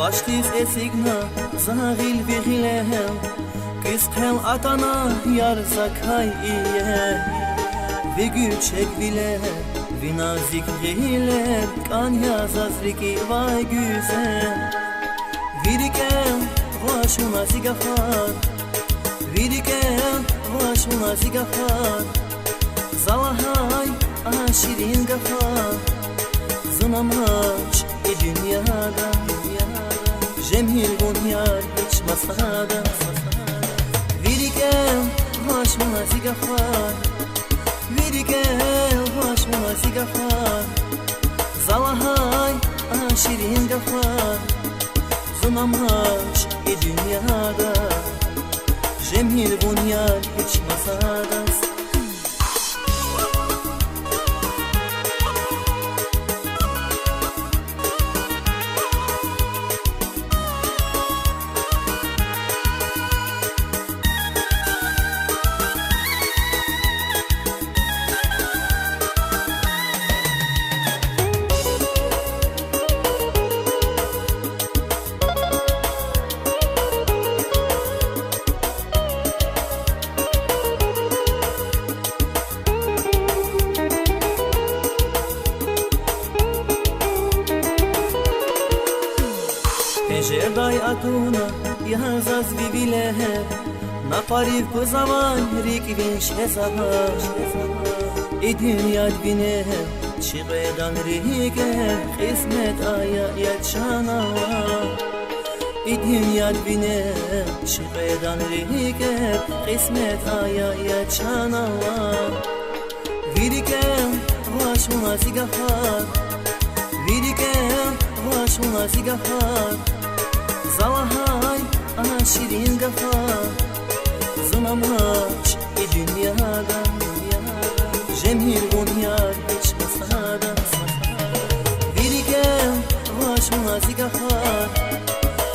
Ashtis esigna zahil vigilehel Kıskhel atana yar zakay iye Vigüçek bile vinazik gehiler Kan yazazriki vay güzel Viriken başına zigafar Viriken başına zigafar Zalahay aşirin gafar Zınamaç dünyada Cemil bunyar hiç masada Viriken başına zigafar Viriken başına zigafar Zalahay aşirin gafar Zınamaç dünyada Cemil bunyar hiç masada Ежердай атуна язаз вивилеhe Na pariv kuzavan rikvin şesahar I dünya dvinehe Çiğedan rike Kısmet aya yetşanava I dünya dvinehe Çiğedan rike Kısmet aya yetşanava Viriken başına zigafar Viriken başına zigafar Zalahay aşirin gafar Zınamaç dünyada Cemil bunyar hiç masada Viriken başına zigafar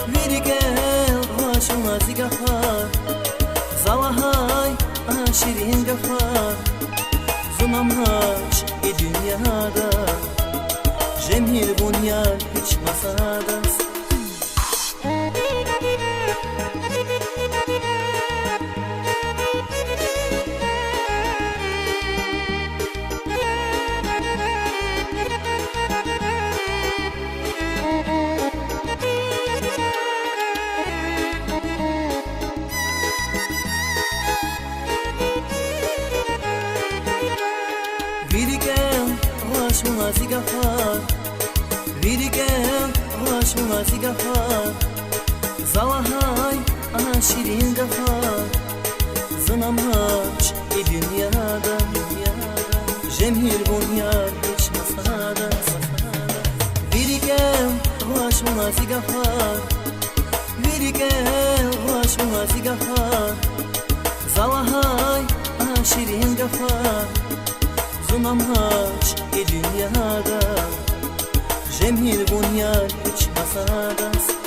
Viriken başına zigafar Zalahay aşirin gafar Zınamaç dünyada Cemil bunyar hiç masada Viriken başına zigafar Viriken başına zigafar Zalahay aşirin gafar Zınamaç dünyada Cemil bunyar hiç masada Viriken başına zigafar Viriken başına zigafar Zalahay aşirin gafar Zınamaç dünyada Cemil bunyar hiç masada